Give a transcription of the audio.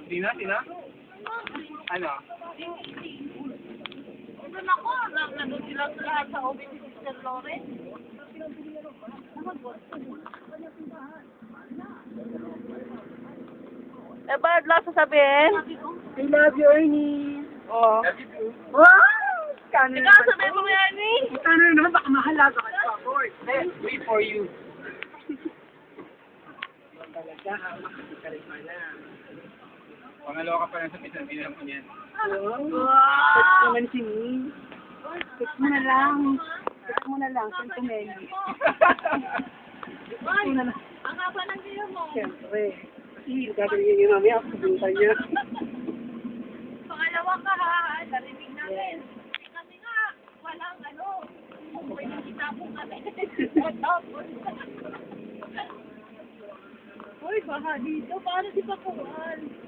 Sina? Ano? Doon ako, nandun sila lahat sa office ni Sister Lauren. Eh, ba, lang sasabihin? I love you, Ernie. Oo. Love you too. Wow! Kano Ikaw, sabihin mo yan, eh. Kano naman, baka mahalaga ka sa boy. Wait for you. Talaga, makasi ka rin pala. Pangalawa ka pa lang sa pisan, bilang ko niyan. Wow! Text naman si Min. Text mo na lang. Text mo na lang, sentiment. Text mo na lang. Ang haba ng diyo mo. Siyempre. Kasi gagawin niya mamaya ako sa niya. Pangalawa ka ha, narinig namin. Kami nga, walang ano, pwede kitapong kami. Tapos. Uy, baka dito, paano di pa kuwan?